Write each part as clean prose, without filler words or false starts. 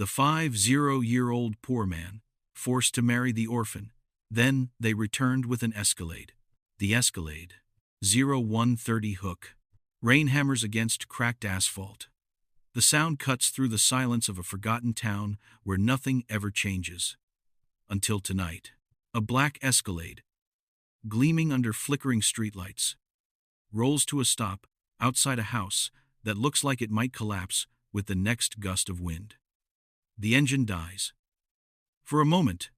The 50-year-old poor man, forced to marry the orphan. Then they returned with an Escalade. The Escalade. 0130 hook. Rain hammers against cracked asphalt. The sound cuts through the silence of a forgotten town where nothing ever changes. Until tonight. A black Escalade, gleaming under flickering streetlights, rolls to a stop outside a house that looks like it might collapse with the next gust of wind. The engine dies. For a moment,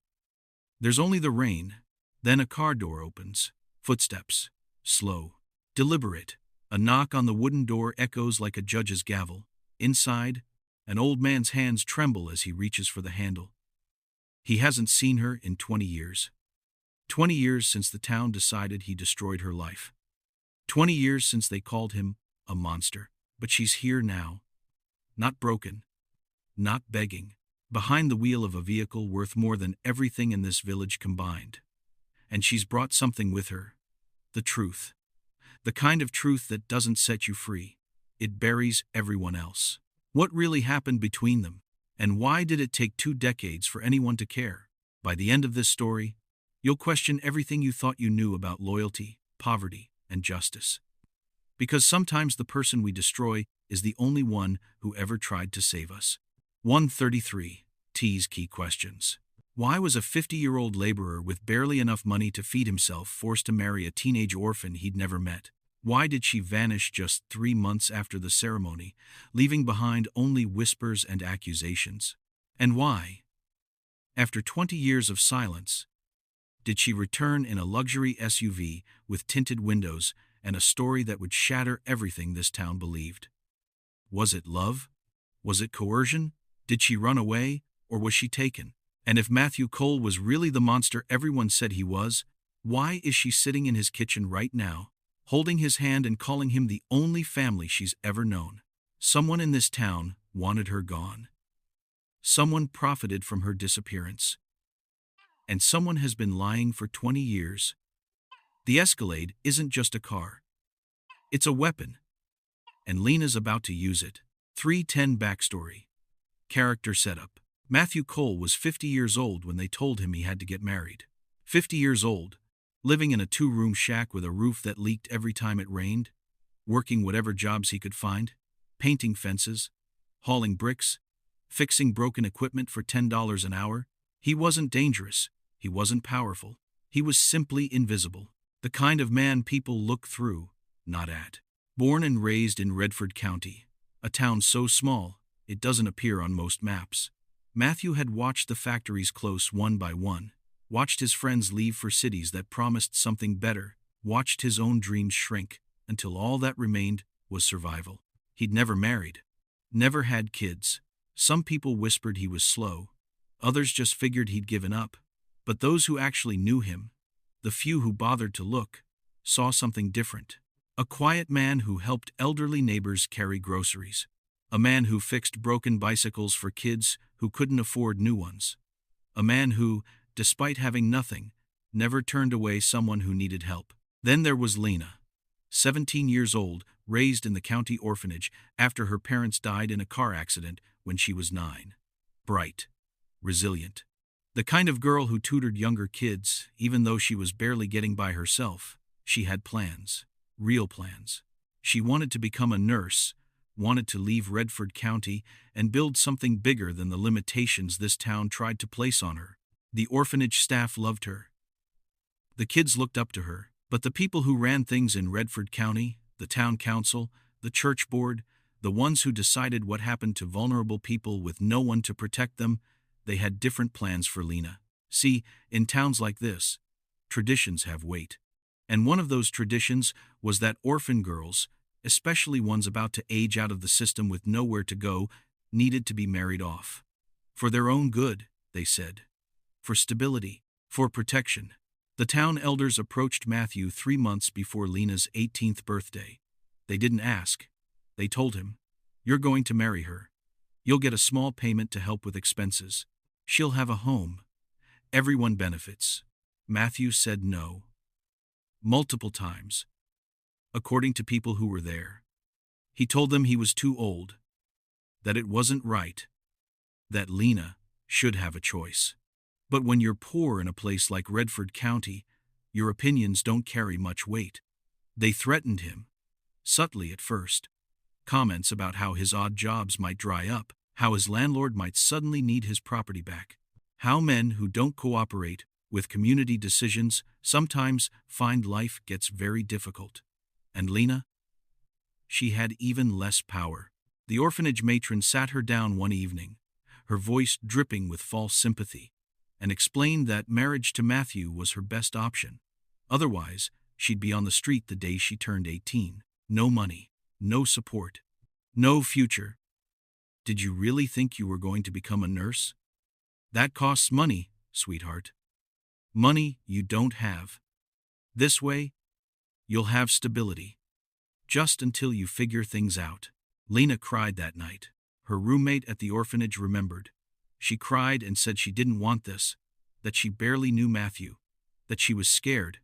there's only the rain, then a car door opens, footsteps, slow, deliberate. A knock on the wooden door echoes like a judge's gavel. Inside, an old man's hands tremble as he reaches for the handle. He hasn't seen her in 20 years. 20 years since the town decided he destroyed her life. 20 years since they called him a monster. But she's here now. Not broken. Not begging. Behind the wheel of a vehicle worth more than everything in this village combined. And she's brought something with her. The truth. The kind of truth that doesn't set you free. It buries everyone else. What really happened between them? And why did it take 2 decades for anyone to care? By the end of this story, you'll question everything you thought you knew about loyalty, poverty, and justice. Because sometimes the person we destroy is the only one who ever tried to save us. 133. T's key questions. Why was a 50-year-old laborer with barely enough money to feed himself forced to marry a teenage orphan he'd never met? Why did she vanish just 3 months after the ceremony, leaving behind only whispers and accusations? And why, after 20 years of silence, did she return in a luxury SUV with tinted windows and a story that would shatter everything this town believed? Was it love? Was it coercion? Did she run away, or was she taken? And if Matthew Cole was really the monster everyone said he was, why is she sitting in his kitchen right now, holding his hand and calling him the only family she's ever known? Someone in this town wanted her gone. Someone profited from her disappearance. And someone has been lying for 20 years. The Escalade isn't just a car. It's a weapon. And Lena's about to use it. 310 backstory. Character setup. Matthew Cole was 50 years old when they told him he had to get married. 50 years old, living in a 2-room shack with a roof that leaked every time it rained, working whatever jobs he could find, painting fences, hauling bricks, fixing broken equipment for $10 an hour. He wasn't dangerous. He wasn't powerful. He was simply invisible. The kind of man people look through, not at. Born and raised in Redford County, a town so small it doesn't appear on most maps, Matthew had watched the factories close one by one, watched his friends leave for cities that promised something better, watched his own dreams shrink, until all that remained was survival. He'd never married, never had kids. Some people whispered he was slow, others just figured he'd given up. But those who actually knew him, the few who bothered to look, saw something different. A quiet man who helped elderly neighbors carry groceries. A man who fixed broken bicycles for kids who couldn't afford new ones. A man who, despite having nothing, never turned away someone who needed help. Then there was Lena, 17 years old, raised in the county orphanage after her parents died in a car accident when she was 9. Bright, resilient. The kind of girl who tutored younger kids, even though she was barely getting by herself. She had plans, real plans. She wanted to become a nurse, wanted to leave Redford County and build something bigger than the limitations this town tried to place on her. The orphanage staff loved her. The kids looked up to her, but the people who ran things in Redford County, the town council, the church board, the ones who decided what happened to vulnerable people with no one to protect them, they had different plans for Lena. See, in towns like this, traditions have weight. And one of those traditions was that orphan girls, especially ones about to age out of the system with nowhere to go, needed to be married off. For their own good, they said. For stability, for protection. The town elders approached Matthew 3 months before Lena's 18th birthday. They didn't ask. They told him, "You're going to marry her. You'll get a small payment to help with expenses. She'll have a home. Everyone benefits." Matthew said no. Multiple times. According to people who were there. He told them he was too old. That it wasn't right. that Lena should have a choice. But when you're poor in a place like Redford County, your opinions don't carry much weight. They threatened him, subtly at first. Comments about how his odd jobs might dry up, how his landlord might suddenly need his property back, how men who don't cooperate with community decisions sometimes find life gets very difficult. And Lena? She had even less power. The orphanage matron sat her down one evening, her voice dripping with false sympathy, and explained that marriage to Matthew was her best option. Otherwise, she'd be on the street the day she turned 18. No money, no support, no future. Did you really think you were going to become a nurse? That costs money, sweetheart. Money you don't have. This way, you'll have stability. Just until you figure things out. Lena cried that night. Her roommate at the orphanage remembered. She cried and said she didn't want this, that she barely knew Matthew, that she was scared.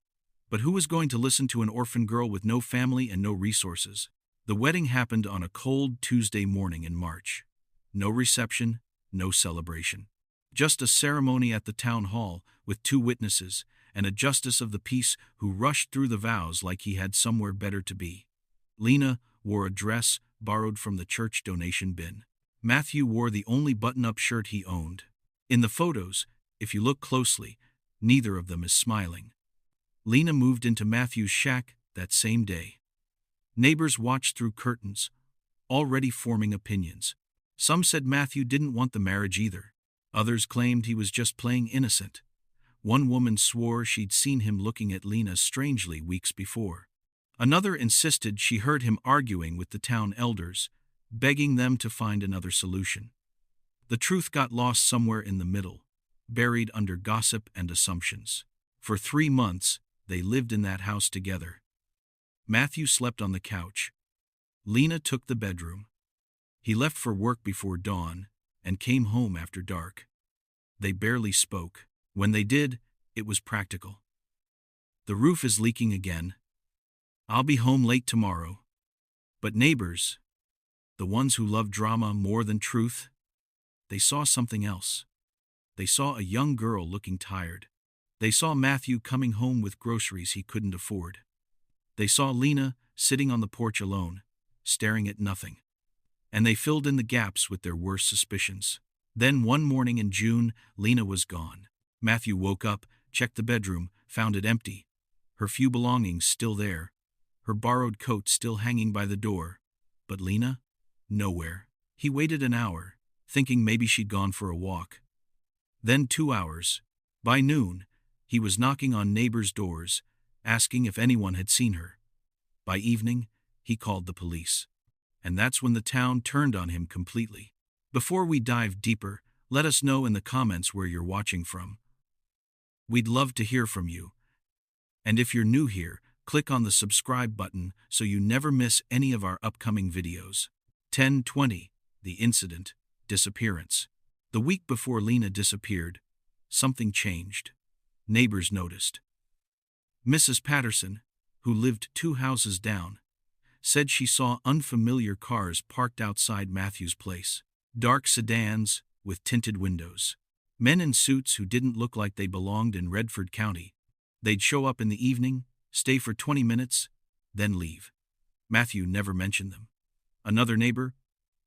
But who was going to listen to an orphan girl with no family and no resources? The wedding happened on a cold Tuesday morning in March. No reception, no celebration. Just a ceremony at the town hall with 2 witnesses and a justice of the peace who rushed through the vows like he had somewhere better to be. Lena wore a dress borrowed from the church donation bin. Matthew wore the only button-up shirt he owned. In the photos, if you look closely, neither of them is smiling. Lena moved into Matthew's shack that same day. Neighbors watched through curtains, already forming opinions. Some said Matthew didn't want the marriage either. Others claimed he was just playing innocent. One woman swore she'd seen him looking at Lena strangely weeks before. Another insisted she heard him arguing with the town elders, begging them to find another solution. The truth got lost somewhere in the middle, buried under gossip and assumptions. For 3 months, they lived in that house together. Matthew slept on the couch. Lena took the bedroom. He left for work before dawn and came home after dark. They barely spoke. When they did, it was practical. The roof is leaking again. I'll be home late tomorrow. But neighbors, the ones who love drama more than truth, they saw something else. They saw a young girl looking tired. They saw Matthew coming home with groceries he couldn't afford. They saw Lena sitting on the porch alone, staring at nothing. And they filled in the gaps with their worst suspicions. Then one morning in June, Lena was gone. Matthew woke up, checked the bedroom, found it empty. Her few belongings still there. Her borrowed coat still hanging by the door. But Lena? Nowhere. He waited an hour, thinking maybe she'd gone for a walk. Then 2 hours. By noon, he was knocking on neighbors' doors, asking if anyone had seen her. By evening, he called the police. And that's when the town turned on him completely. Before we dive deeper, let us know in the comments where you're watching from. We'd love to hear from you. And if you're new here, click on the subscribe button so you never miss any of our upcoming videos. 10/20, the incident, disappearance. The week before Lena disappeared, something changed. Neighbors noticed. Mrs. Patterson, who lived 2 houses down, said she saw unfamiliar cars parked outside Matthew's place. Dark sedans with tinted windows. Men in suits who didn't look like they belonged in Redford County. They'd show up in the evening, stay for 20 minutes, then leave. Matthew never mentioned them. Another neighbor,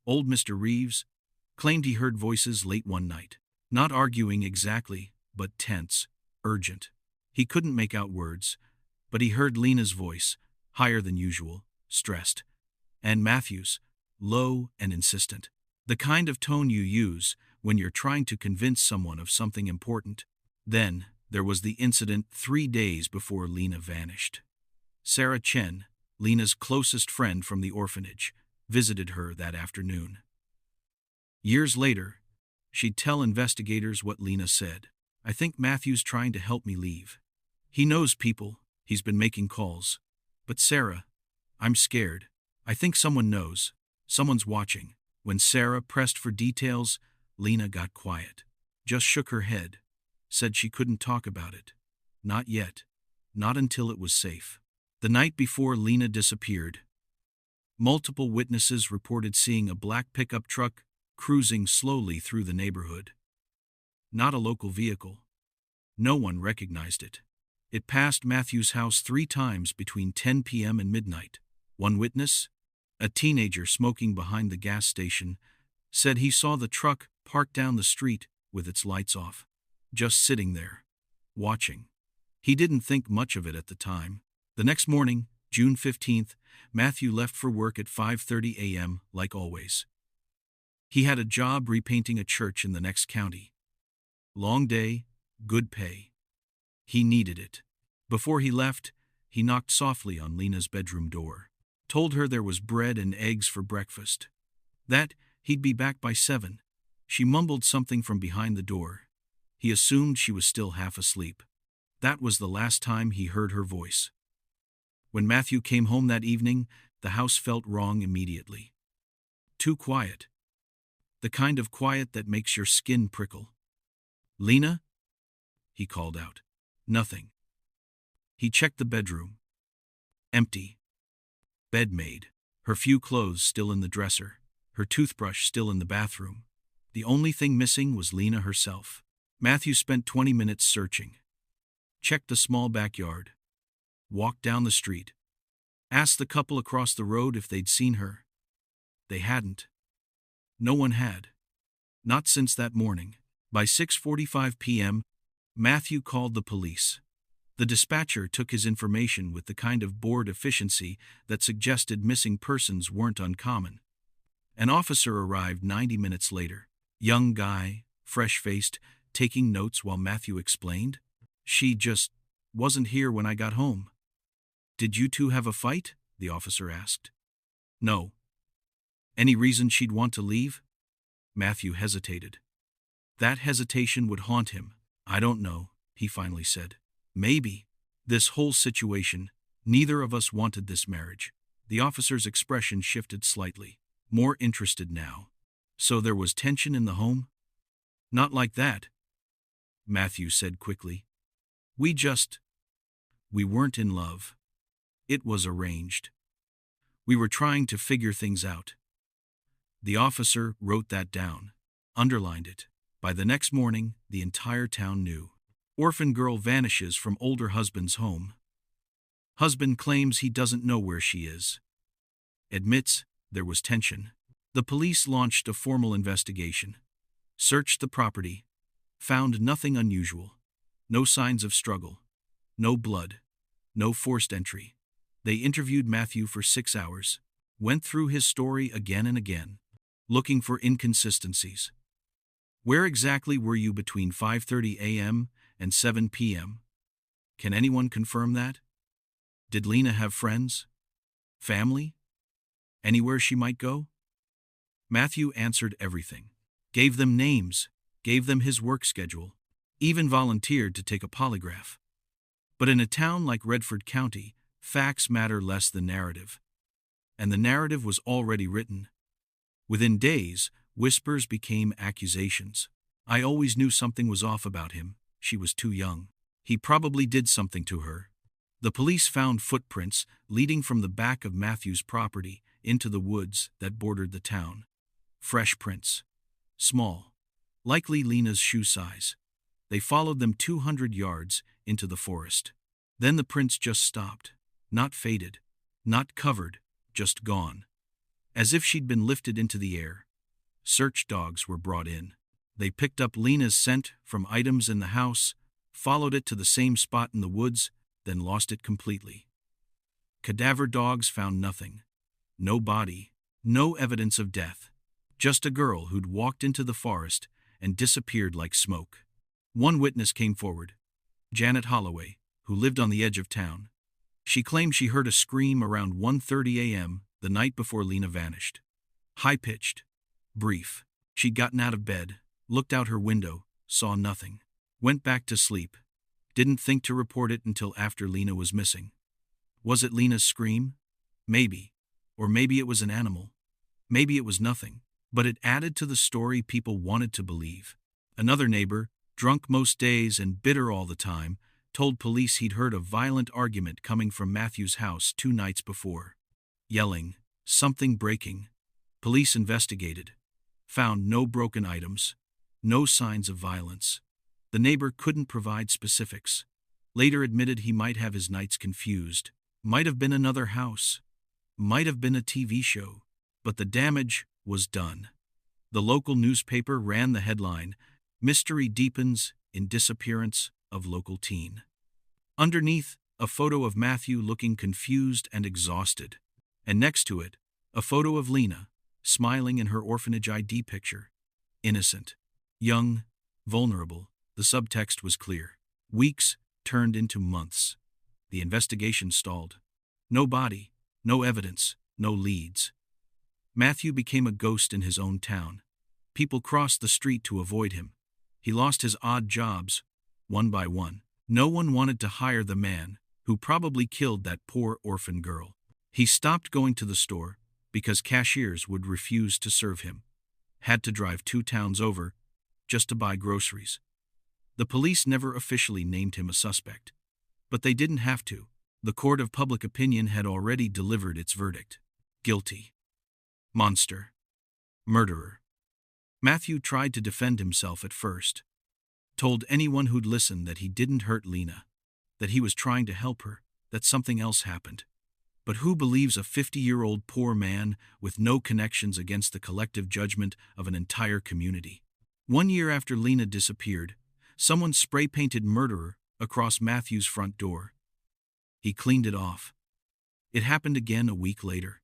old Mr. Reeves, claimed he heard voices late one night. Not arguing exactly, but tense, urgent. He couldn't make out words, but he heard Lena's voice, higher than usual, stressed. And Matthew's, low and insistent. The kind of tone you use when you're trying to convince someone of something important. Then, there was the incident 3 days before Lena vanished. Sarah Chen, Lena's closest friend from the orphanage, visited her that afternoon. Years later, she'd tell investigators what Lena said. I think Matthew's trying to help me leave. He knows people, he's been making calls. But Sarah, I'm scared. I think someone knows. Someone's watching. When Sarah pressed for details, Lena got quiet. Just shook her head. Said she couldn't talk about it. Not yet. Not until it was safe. The night before Lena disappeared, multiple witnesses reported seeing a black pickup truck cruising slowly through the neighborhood. Not a local vehicle. No one recognized it. It passed Matthew's house 3 times between 10 p.m. and midnight. One witness, a teenager smoking behind the gas station, said he saw the truck parked down the street with its lights off, just sitting there, watching. He didn't think much of it at the time. The next morning, June 15th, Matthew left for work at 5:30 a.m. like always. He had a job repainting a church in the next county. Long day, good pay. He needed it. Before he left, he knocked softly on Lena's bedroom door, told her there was bread and eggs for breakfast, that he'd be back by 7. She mumbled something from behind the door. He assumed she was still half asleep. That was the last time he heard her voice. When Matthew came home that evening, the house felt wrong immediately. Too quiet. The kind of quiet that makes your skin prickle. "Lena?" he called out. Nothing. He checked the bedroom. Empty. Bed made. Her few clothes still in the dresser. Her toothbrush still in the bathroom. The only thing missing was Lena herself. Matthew spent 20 minutes searching. Checked the small backyard. Walked down the street. Asked the couple across the road if they'd seen her. They hadn't. No one had. Not since that morning. By 6:45 p.m., Matthew called the police. The dispatcher took his information with the kind of bored efficiency that suggested missing persons weren't uncommon. An officer arrived 90 minutes later. Young guy, fresh-faced, taking notes while Matthew explained. "She just wasn't here when I got home." "Did you two have a fight?" the officer asked. "No." "Any reason she'd want to leave?" Matthew hesitated. That hesitation would haunt him. "I don't know," he finally said. "Maybe. This whole situation, neither of us wanted this marriage." The officer's expression shifted slightly, more interested now. "So there was tension in the home?" "Not like that," Matthew said quickly. We weren't in love. It was arranged. We were trying to figure things out." The officer wrote that down, underlined it. By the next morning, the entire town knew. Orphan girl vanishes from older husband's home. Husband claims he doesn't know where she is. Admits there was tension. The police launched a formal investigation. Searched the property. Found nothing unusual. No signs of struggle. No blood. No forced entry. They interviewed Matthew for 6 hours. Went through his story again and again, looking for inconsistencies. "Where exactly were you between 5:30 a.m. and 7 p.m.? Can anyone confirm that? Did Lena have friends? Family? Anywhere she might go?" Matthew answered everything. Gave them names, gave them his work schedule, even volunteered to take a polygraph. But in a town like Redford County, facts matter less than narrative. And the narrative was already written. Within days, whispers became accusations. "I always knew something was off about him. She was too young. He probably did something to her." The police found footprints leading from the back of Matthew's property into the woods that bordered the town. Fresh prints. Small. Likely Lena's shoe size. They followed them 200 yards into the forest. Then the prints just stopped. Not faded. Not covered. Just gone. As if she'd been lifted into the air. Search dogs were brought in. They picked up Lena's scent from items in the house, followed it to the same spot in the woods, then lost it completely. Cadaver dogs found nothing. No body. No evidence of death. Just a girl who'd walked into the forest and disappeared like smoke. One witness came forward. Janet Holloway, who lived on the edge of town. She claimed she heard a scream around 1:30 a.m. the night before Lena vanished. High-pitched. Brief. She'd gotten out of bed, looked out her window, saw nothing. Went back to sleep. Didn't think to report it until after Lena was missing. Was it Lena's scream? Maybe. Or maybe it was an animal. Maybe it was nothing. But it added to the story people wanted to believe. Another neighbor, drunk most days and bitter all the time, told police he'd heard a violent argument coming from Matthew's house 2 nights before. Yelling. Something breaking. Police investigated. found no broken items, no signs of violence. The neighbor couldn't provide specifics. Later admitted he might have his nights confused. Might have been another house. Might have been a TV show. But the damage was done. The local newspaper ran the headline, "Mystery Deepens in Disappearance of Local Teen." Underneath, a photo of Matthew looking confused and exhausted. And next to it, a photo of Lena, smiling in her orphanage ID picture. Innocent, young, vulnerable. The subtext was clear. Weeks turned into months. The investigation stalled. No body, no evidence, no leads. Matthew became a ghost in his own town. People crossed the street to avoid him. He lost his odd jobs, one by one. No one wanted to hire the man who probably killed that poor orphan girl. He stopped going to the store because cashiers would refuse to serve him. Had to drive 2 towns over just to buy groceries. The police never officially named him a suspect. But they didn't have to. The court of public opinion had already delivered its verdict. Guilty. Monster. Murderer. Matthew tried to defend himself at first. Told anyone who'd listen that he didn't hurt Lena, that he was trying to help her, that something else happened. But who believes a 50-year-old poor man with no connections against the collective judgment of an entire community? 1 year after Lena disappeared, someone spray-painted "murderer" across Matthew's front door. He cleaned it off. It happened again a week later.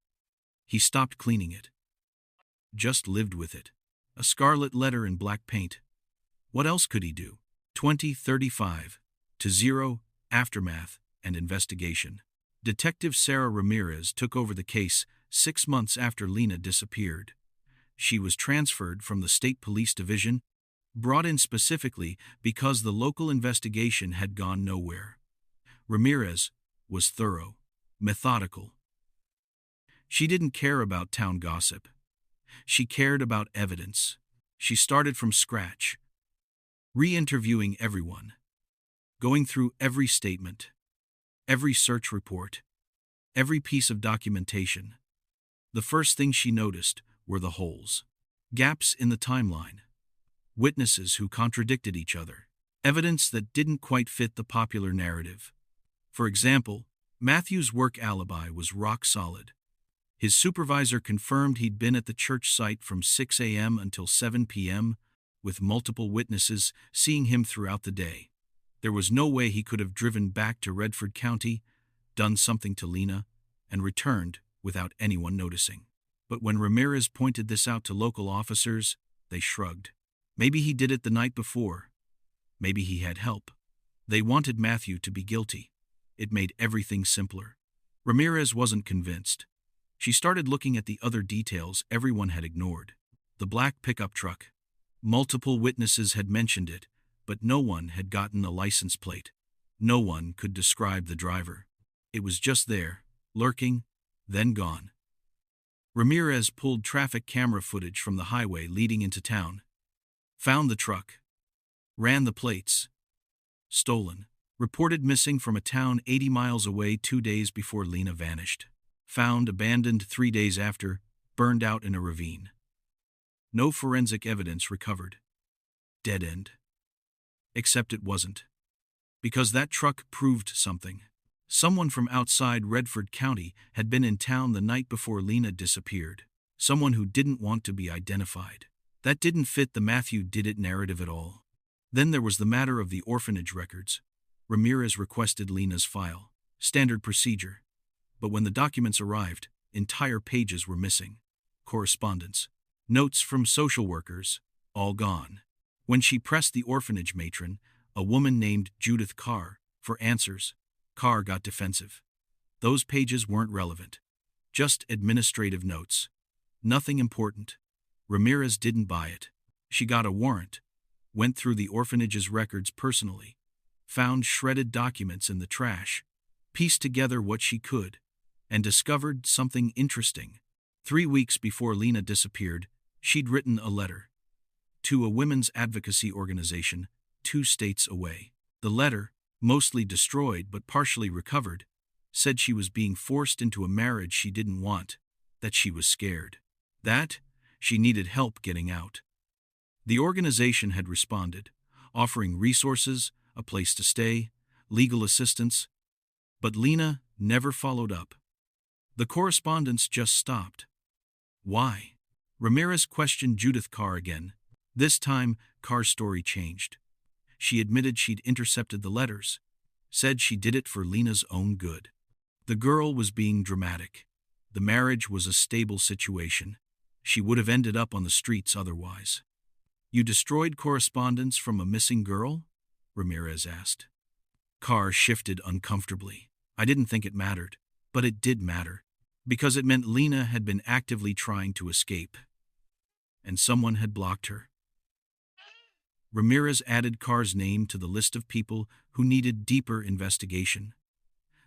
He stopped cleaning it. Just lived with it. A scarlet letter in black paint. What else could he do? 2035 to 0, aftermath and investigation. Detective Sarah Ramirez took over the case 6 months after Lena disappeared. She was transferred from the State Police Division, brought in specifically because the local investigation had gone nowhere. Ramirez was thorough, methodical. She didn't care about town gossip. She cared about evidence. She started from scratch, re-interviewing everyone, going through every statement, every search report, every piece of documentation. The first thing she noticed were the holes, gaps in the timeline, witnesses who contradicted each other, evidence that didn't quite fit the popular narrative. For example, Matthew's work alibi was rock solid. His supervisor confirmed he'd been at the church site from 6 a.m. until 7 p.m., with multiple witnesses seeing him throughout the day. There was no way he could have driven back to Redford County, done something to Lena, and returned without anyone noticing. But when Ramirez pointed this out to local officers, they shrugged. Maybe he did it the night before. Maybe he had help. They wanted Matthew to be guilty. It made everything simpler. Ramirez wasn't convinced. She started looking at the other details everyone had ignored. The black pickup truck. Multiple witnesses had mentioned it, but no one had gotten a license plate. No one could describe the driver. It was just there, lurking, then gone. Ramirez pulled traffic camera footage from the highway leading into town. Found the truck. Ran the plates. Stolen. Reported missing from a town 80 miles away 2 days before Lena vanished. Found abandoned 3 days after, burned out in a ravine. No forensic evidence recovered. Dead end. Except it wasn't. Because that truck proved something. Someone from outside Redford County had been in town the night before Lena disappeared. Someone who didn't want to be identified. That didn't fit the Matthew did it narrative at all. Then there was the matter of the orphanage records. Ramirez requested Lena's file. Standard procedure. But when the documents arrived, entire pages were missing. Correspondence. Notes from social workers, all gone. When she pressed the orphanage matron, a woman named Judith Carr, for answers, Carr got defensive. Those pages weren't relevant. Just administrative notes. Nothing important. Ramirez didn't buy it. She got a warrant, went through the orphanage's records personally, found shredded documents in the trash, pieced together what she could, and discovered something interesting. 3 weeks before Lena disappeared, she'd written a letter to a women's advocacy organization 2 states away. The letter, mostly destroyed but partially recovered, said she was being forced into a marriage she didn't want, that she was scared, that She needed help getting out. The organization had responded, offering resources, a place to stay, legal assistance, but Lena never followed up. The correspondence just stopped. Why? Ramirez questioned Judith Carr again. This time, Carr's story changed. She admitted she'd intercepted the letters, said she did it for Lena's own good. The girl was being dramatic. The marriage was a stable situation. She would have ended up on the streets otherwise. You destroyed correspondence from a missing girl? Ramirez asked. Carr shifted uncomfortably. I didn't think it mattered, but it did matter, because it meant Lena had been actively trying to escape, and someone had blocked her. Ramirez added Carr's name to the list of people who needed deeper investigation.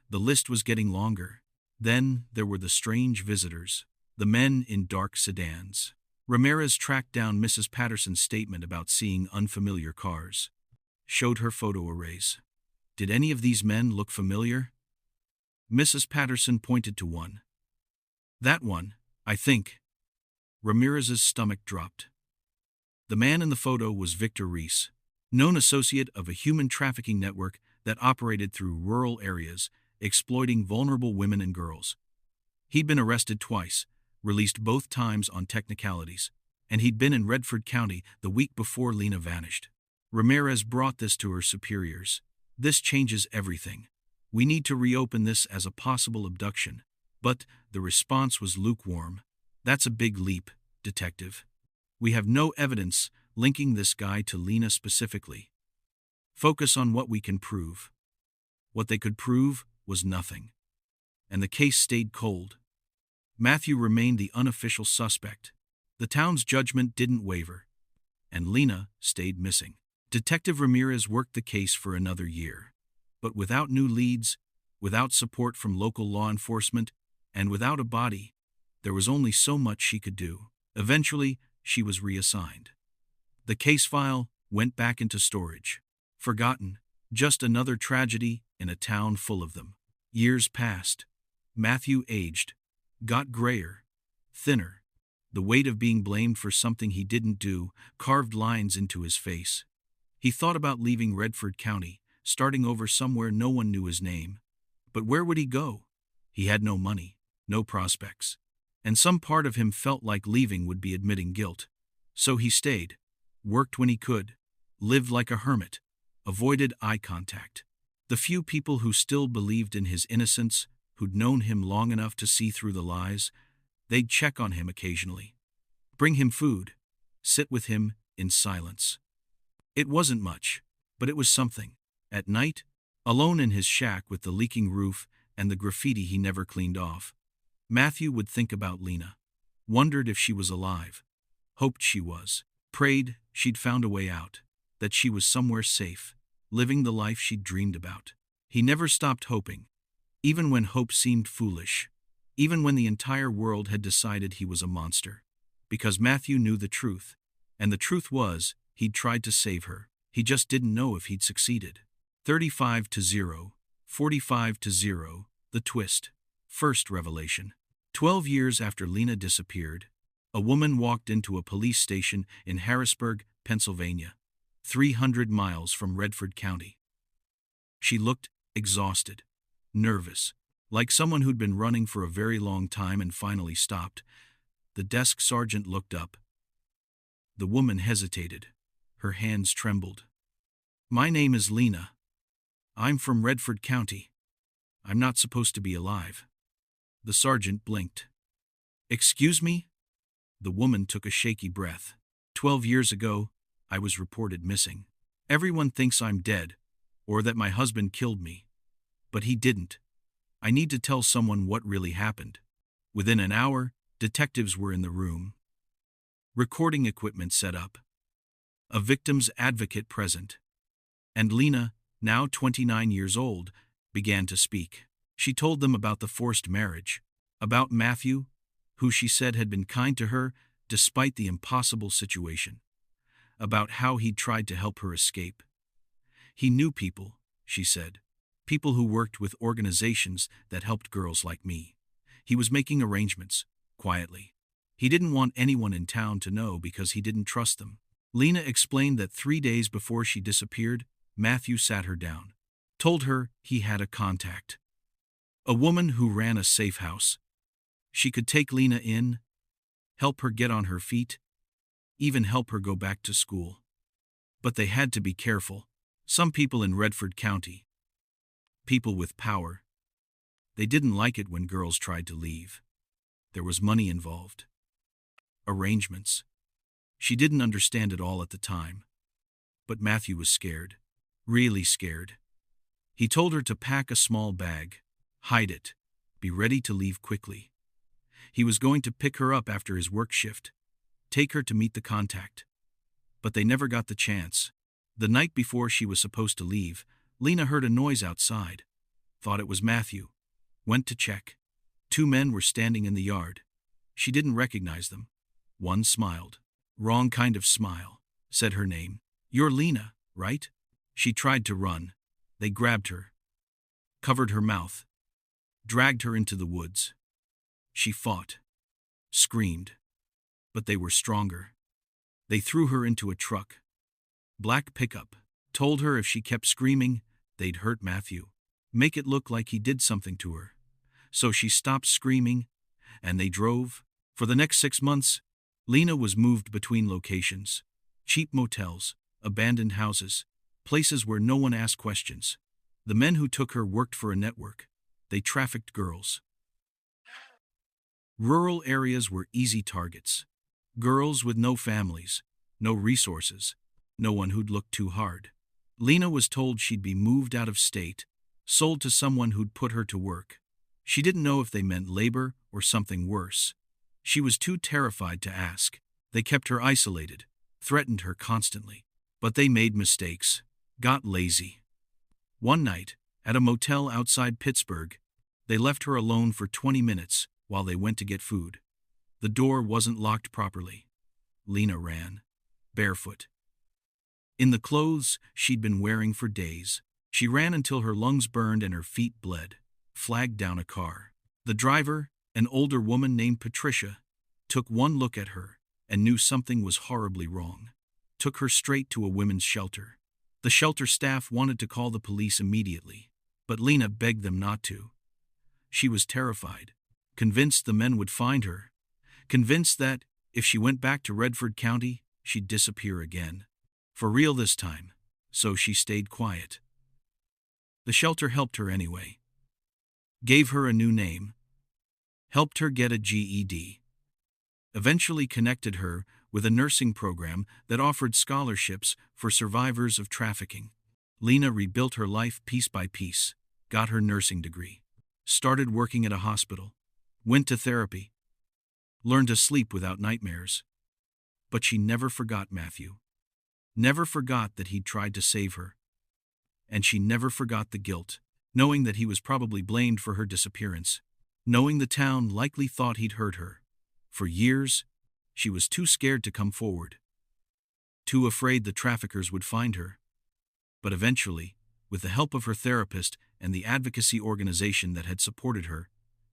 The list was getting longer. Then there were the strange visitors, the men in dark sedans. Ramirez tracked down Mrs. Patterson's statement about seeing unfamiliar cars, showed her photo arrays. Did any of these men look familiar? Mrs. Patterson pointed to one. That one, I think. Ramirez's stomach dropped. The man in the photo was Victor Reese, known associate of a human trafficking network that operated through rural areas, exploiting vulnerable women and girls. He'd been arrested twice, released both times on technicalities, and he'd been in Redford County the week before Lena vanished. Ramirez brought this to her superiors. This changes everything. We need to reopen this as a possible abduction. But the response was lukewarm. That's a big leap, detective. We have no evidence linking this guy to Lena specifically. Focus on what we can prove. What they could prove was nothing. And the case stayed cold. Matthew remained the unofficial suspect. The town's judgment didn't waver. And Lena stayed missing. Detective Ramirez worked the case for another year. But without new leads, without support from local law enforcement, and without a body, there was only so much she could do. Eventually, she was reassigned. The case file went back into storage. Forgotten, just another tragedy in a town full of them. Years passed. Matthew aged, got grayer, thinner. The weight of being blamed for something he didn't do carved lines into his face. He thought about leaving Redford County, starting over somewhere no one knew his name. But where would he go? He had no money, no prospects. And some part of him felt like leaving would be admitting guilt. So he stayed, worked when he could, lived like a hermit, avoided eye contact. The few people who still believed in his innocence, who'd known him long enough to see through the lies, they'd check on him occasionally. Bring him food, sit with him in silence. It wasn't much, but it was something. At night, alone in his shack with the leaking roof and the graffiti he never cleaned off, Matthew would think about Lena, wondered if she was alive, hoped she was, prayed she'd found a way out, that she was somewhere safe, living the life she'd dreamed about. He never stopped hoping, even when hope seemed foolish, even when the entire world had decided he was a monster. Because Matthew knew the truth, and the truth was, he'd tried to save her. He just didn't know if he'd succeeded. 35-0, 45-0, the twist. First revelation. 12 years after Lena disappeared, a woman walked into a police station in Harrisburg, Pennsylvania, 300 miles from Redford County. She looked exhausted, nervous, like someone who'd been running for a very long time and finally stopped. The desk sergeant looked up. The woman hesitated. Her hands trembled. My name is Lena. I'm from Redford County. I'm not supposed to be alive. The sergeant blinked. Excuse me? The woman took a shaky breath. 12 years ago, I was reported missing. Everyone thinks I'm dead, or that my husband killed me. But he didn't. I need to tell someone what really happened. Within an hour, detectives were in the room. Recording equipment set up. A victim's advocate present. And Lena, now 29 years old, began to speak. She told them about the forced marriage, about Matthew, who she said had been kind to her despite the impossible situation, about how he'd tried to help her escape. He knew people, she said, people who worked with organizations that helped girls like me. He was making arrangements, quietly. He didn't want anyone in town to know because he didn't trust them. Lena explained that 3 days before she disappeared, Matthew sat her down, told her he had a contact. A woman who ran a safe house. She could take Lena in, help her get on her feet, even help her go back to school. But they had to be careful. Some people in Redford County, people with power, they didn't like it when girls tried to leave. There was money involved. Arrangements. She didn't understand it all at the time. But Matthew was scared. Really scared. He told her to pack a small bag, hide it, be ready to leave quickly. He was going to pick her up after his work shift, take her to meet the contact. But they never got the chance. The night before she was supposed to leave, Lena heard a noise outside. Thought it was Matthew. Went to check. 2 men were standing in the yard. She didn't recognize them. One smiled. Wrong kind of smile. Said her name. "You're Lena, right?" She tried to run. They grabbed her, covered her mouth, dragged her into the woods. She fought, screamed, but they were stronger. They threw her into a truck. Black pickup. Told her if she kept screaming, they'd hurt Matthew. Make it look like he did something to her. So she stopped screaming, and they drove. For the next 6 months, Lena was moved between locations. Cheap motels, abandoned houses, places where no one asked questions. The men who took her worked for a network. They trafficked girls. Rural areas were easy targets. Girls with no families, no resources, no one who'd look too hard. Lena was told she'd be moved out of state, sold to someone who'd put her to work. She didn't know if they meant labor or something worse. She was too terrified to ask. They kept her isolated, threatened her constantly. But they made mistakes, got lazy. One night, at a motel outside Pittsburgh, they left her alone for 20 minutes while they went to get food. The door wasn't locked properly. Lena ran, barefoot, in the clothes she'd been wearing for days. She ran until her lungs burned and her feet bled, flagged down a car. The driver, an older woman named Patricia, took one look at her and knew something was horribly wrong. Took her straight to a women's shelter. The shelter staff wanted to call the police immediately, but Lena begged them not to. She was terrified, convinced the men would find her, convinced that, if she went back to Redford County, she'd disappear again. For real this time, so she stayed quiet. The shelter helped her anyway. Gave her a new name. Helped her get a GED. Eventually connected her with a nursing program that offered scholarships for survivors of trafficking. Lena rebuilt her life piece by piece, got her nursing degree, started working at a hospital, went to therapy, learned to sleep without nightmares. But she never forgot Matthew. Never forgot that he'd tried to save her. And she never forgot the guilt, knowing that he was probably blamed for her disappearance, knowing the town likely thought he'd hurt her. For years, she was too scared to come forward, too afraid the traffickers would find her. But eventually, with the help of her therapist and the advocacy organization that had supported her,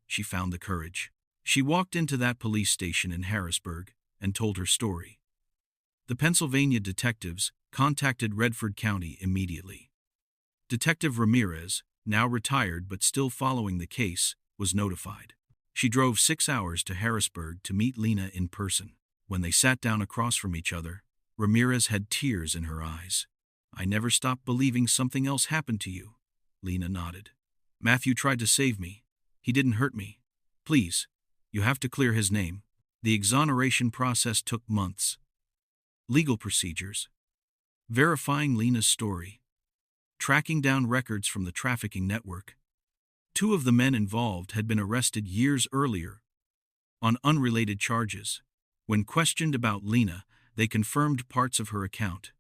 she found the courage. She walked into that police station in Harrisburg and told her story. The Pennsylvania detectives contacted Redford County immediately. Detective Ramirez, now retired but still following the case, was notified. She drove 6 hours to Harrisburg to meet Lena in person. When they sat down across from each other, Ramirez had tears in her eyes. "I never stopped believing something else happened to you," Lena nodded. "Matthew tried to save me. He didn't hurt me. Please, you have to clear his name." The exoneration process took months. Legal procedures. Verifying Lena's story. Tracking down records from the trafficking network. 2 of the men involved had been arrested years earlier on unrelated charges. When questioned about Lena, they confirmed parts of her account.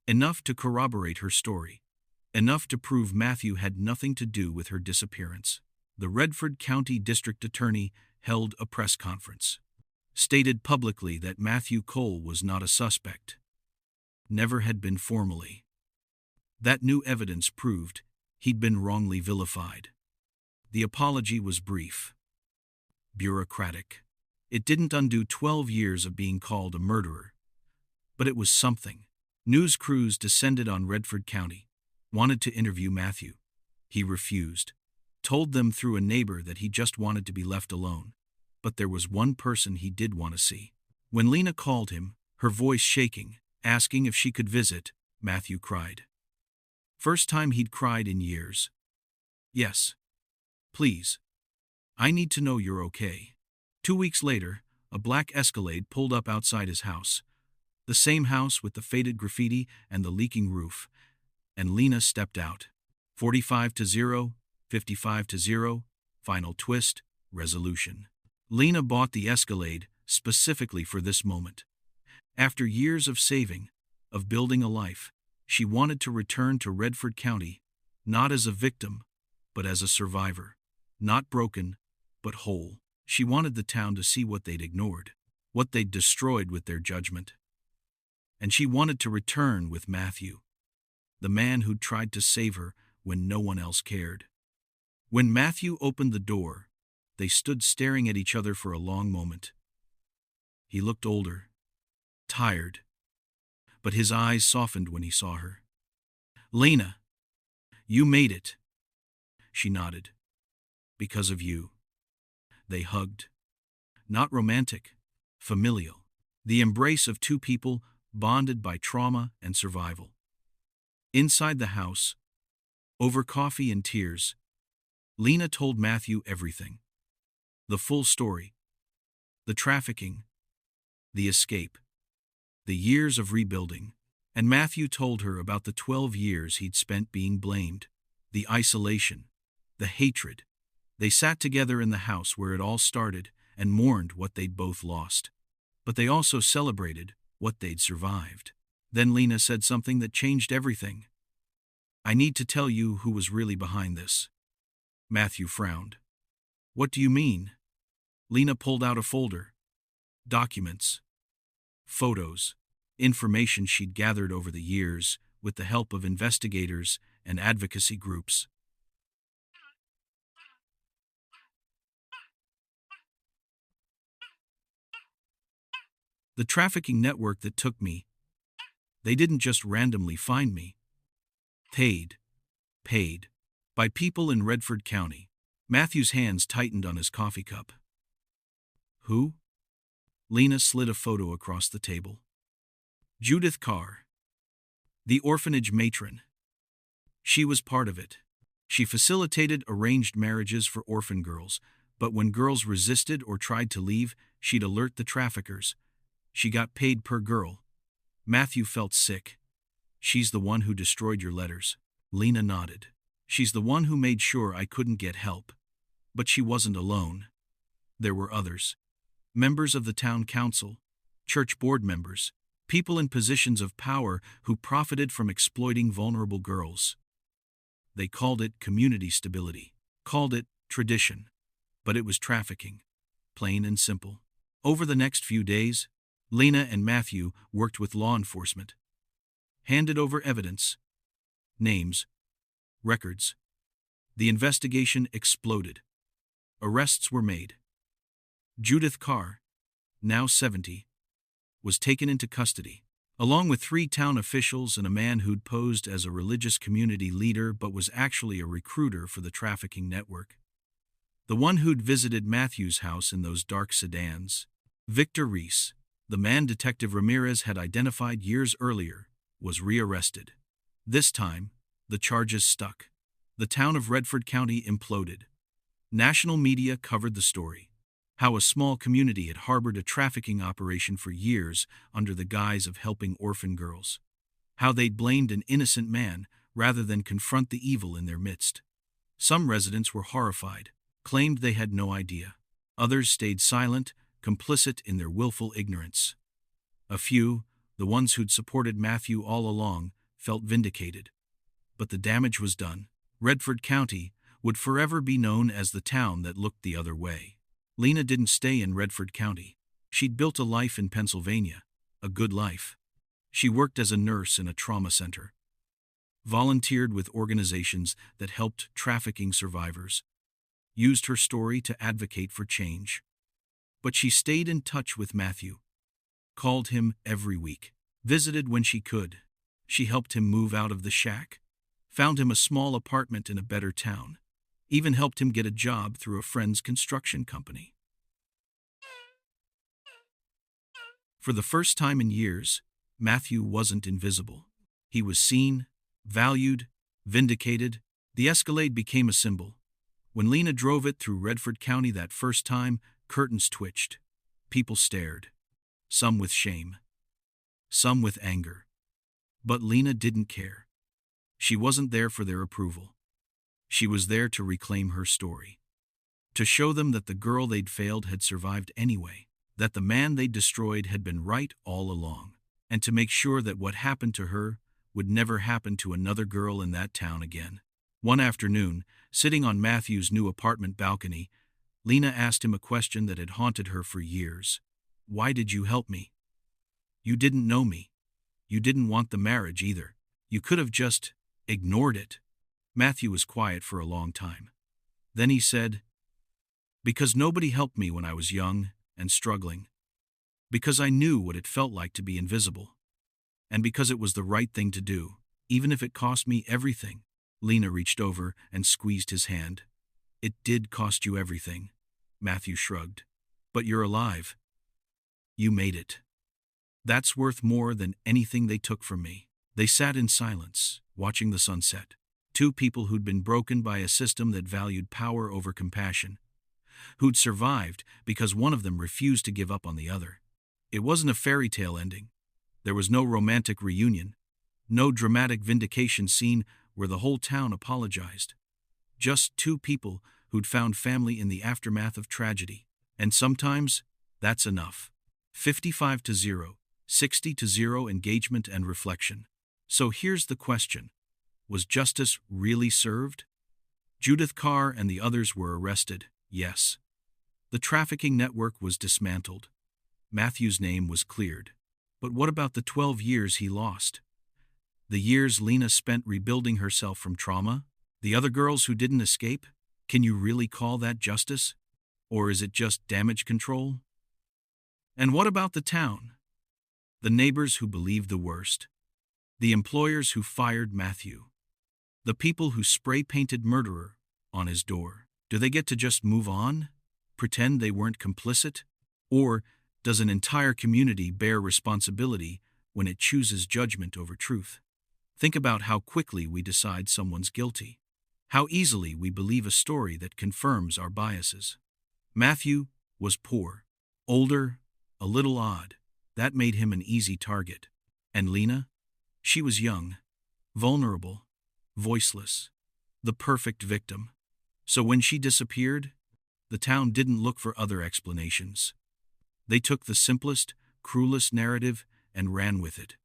Enough to corroborate her story. Enough to prove Matthew had nothing to do with her disappearance. The Redford County District Attorney held a press conference. Stated publicly that Matthew Cole was not a suspect. Never had been formally. That new evidence proved he'd been wrongly vilified. The apology was brief, bureaucratic. It didn't undo 12 years of being called a murderer. But it was something. News crews descended on Redford County, wanted to interview Matthew. He refused. Told them through a neighbor that he just wanted to be left alone. But there was one person he did want to see. When Lena called him, her voice shaking, asking if she could visit, Matthew cried. First time he'd cried in years. Yes. Please. I need to know you're okay. 2 weeks later, a black Escalade pulled up outside his house. The same house with the faded graffiti and the leaking roof. And Lena stepped out. 45-0, 55-0, final twist, resolution. Lena bought the Escalade specifically for this moment. After years of saving, of building a life, she wanted to return to Redford County, not as a victim, but as a survivor. Not broken, but whole. She wanted the town to see what they'd ignored, what they'd destroyed with their judgment. And she wanted to return with Matthew, the man who'd tried to save her when no one else cared. When Matthew opened the door, they stood staring at each other for a long moment. He looked older, tired, but his eyes softened when he saw her. Lena, you made it. She nodded. Because of you. They hugged. Not romantic, familial. The embrace of two people bonded by trauma and survival. Inside the house, over coffee and tears, Lena told Matthew everything. The full story. The trafficking. The escape. The years of rebuilding. And Matthew told her about the 12 years he'd spent being blamed. The isolation. The hatred. They sat together in the house where it all started and mourned what they'd both lost. But they also celebrated what they'd survived. Then Lena said something that changed everything. I need to tell you who was really behind this. Matthew frowned. What do you mean? Lena pulled out a folder. Documents. Photos. Information she'd gathered over the years with the help of investigators and advocacy groups. The trafficking network that took me, they didn't just randomly find me. Paid. By people in Redford County. Matthew's hands tightened on his coffee cup. Who? Lena slid a photo across the table. Judith Carr. The orphanage matron. She was part of it. She facilitated arranged marriages for orphan girls, but when girls resisted or tried to leave, she'd alert the traffickers. She got paid per girl. Matthew felt sick. She's the one who destroyed your letters. Lena nodded. She's the one who made sure I couldn't get help. But she wasn't alone. There were others. Members of the town council, church board members, people in positions of power who profited from exploiting vulnerable girls. They called it community stability, called it tradition. But it was trafficking, plain and simple. Over the next few days, Lena and Matthew worked with law enforcement. Handed over evidence, names, records. The investigation exploded. Arrests were made. Judith Carr, now 70, was taken into custody, along with 3 town officials and a man who'd posed as a religious community leader but was actually a recruiter for the trafficking network. The one who'd visited Matthew's house in those dark sedans. Victor Reese, the man Detective Ramirez had identified years earlier, was rearrested. This time, the charges stuck. The town of Redford County imploded. National media covered the story. How a small community had harbored a trafficking operation for years under the guise of helping orphan girls. How they'd blamed an innocent man rather than confront the evil in their midst. Some residents were horrified, claimed they had no idea. Others stayed silent, complicit in their willful ignorance. A few, the ones who'd supported Matthew all along, felt vindicated. But the damage was done. Redford County would forever be known as the town that looked the other way. Lena didn't stay in Redford County. She'd built a life in Pennsylvania, a good life. She worked as a nurse in a trauma center, volunteered with organizations that helped trafficking survivors, used her story to advocate for change. But she stayed in touch with Matthew, called him every week, visited when she could. She helped him move out of the shack, found him a small apartment in a better town, even helped him get a job through a friend's construction company. For the first time in years, Matthew wasn't invisible. He was seen, valued, vindicated. The Escalade became a symbol. When Lena drove it through Redford County that first time, curtains twitched. People stared, some with shame, some with anger. But Lena didn't care. She wasn't there for their approval. She was there to reclaim her story, to show them that the girl they'd failed had survived anyway, that the man they'd destroyed had been right all along, and to make sure that what happened to her would never happen to another girl in that town again. One afternoon, sitting on Matthew's new apartment balcony, Lena asked him a question that had haunted her for years. Why did you help me? You didn't know me. You didn't want the marriage either. You could have just ignored it. Matthew was quiet for a long time. Then he said, because nobody helped me when I was young and struggling. Because I knew what it felt like to be invisible. And because it was the right thing to do, even if it cost me everything. Lena reached over and squeezed his hand. It did cost you everything, Matthew shrugged. But you're alive. You made it. That's worth more than anything they took from me. They sat in silence, watching the sunset. Two people who'd been broken by a system that valued power over compassion. Who'd survived because one of them refused to give up on the other. It wasn't a fairy tale ending. There was no romantic reunion. No dramatic vindication scene where the whole town apologized. Just two people who'd found family in the aftermath of tragedy. And sometimes, that's enough. 55-0, 60-0 engagement and reflection. So here's the question. Was justice really served? Judith Carr and the others were arrested, yes. The trafficking network was dismantled. Matthew's name was cleared. But what about the 12 years he lost? The years Lena spent rebuilding herself from trauma? The other girls who didn't escape? Can you really call that justice? Or is it just damage control? And what about the town? The neighbors who believed the worst. The employers who fired Matthew. The people who spray-painted murderer on his door. Do they get to just move on? Pretend they weren't complicit? Or does an entire community bear responsibility when it chooses judgment over truth? Think about how quickly we decide someone's guilty. How easily we believe a story that confirms our biases. Matthew was poor, older, a little odd. That made him an easy target. And Lena? She was young, vulnerable, voiceless, the perfect victim. So when she disappeared, the town didn't look for other explanations. They took the simplest, cruelest narrative and ran with it.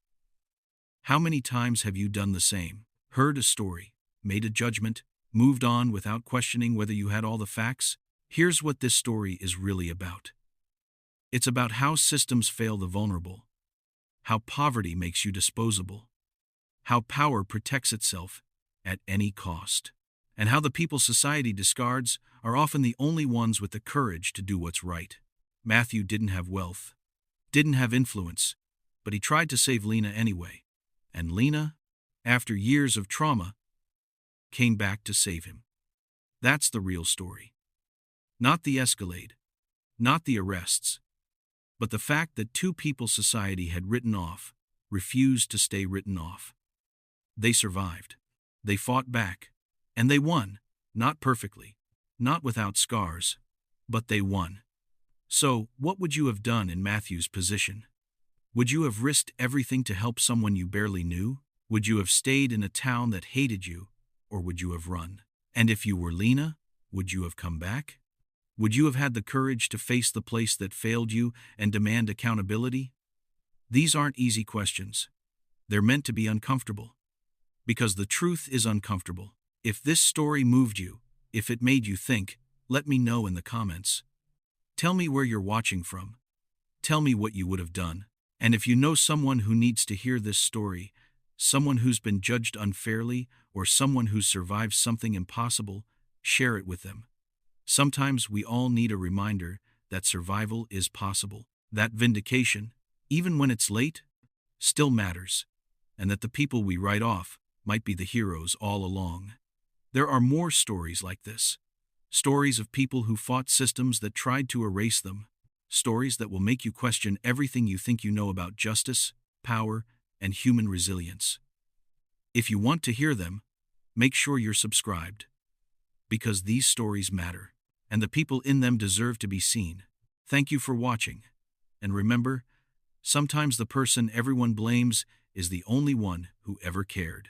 How many times have you done the same? Heard a story, made a judgment, moved on without questioning whether you had all the facts? Here's what this story is really about. It's about how systems fail the vulnerable, how poverty makes you disposable, how power protects itself at any cost, and how the people society discards are often the only ones with the courage to do what's right. Matthew didn't have wealth, didn't have influence, but he tried to save Lena anyway. And Lena, after years of trauma, came back to save him. That's the real story. Not the Escalade, not the arrests, but the fact that two people society had written off refused to stay written off. They survived. They fought back. And they won. Not perfectly. Not without scars. But they won. So, what would you have done in Matthew's position? Would you have risked everything to help someone you barely knew? Would you have stayed in a town that hated you? Or would you have run? And if you were Lena, would you have come back? Would you have had the courage to face the place that failed you and demand accountability? These aren't easy questions. They're meant to be uncomfortable. Because the truth is uncomfortable. If this story moved you, if it made you think, let me know in the comments. Tell me where you're watching from. Tell me what you would have done. And if you know someone who needs to hear this story, someone who's been judged unfairly, or someone who's survived something impossible, share it with them. Sometimes we all need a reminder that survival is possible, that vindication, even when it's late, still matters, and that the people we write off might be the heroes all along. There are more stories like this. Stories of people who fought systems that tried to erase them. Stories that will make you question everything you think you know about justice, power, and human resilience. If you want to hear them, make sure you're subscribed. Because these stories matter, and the people in them deserve to be seen. Thank you for watching. And remember, sometimes the person everyone blames is the only one who ever cared.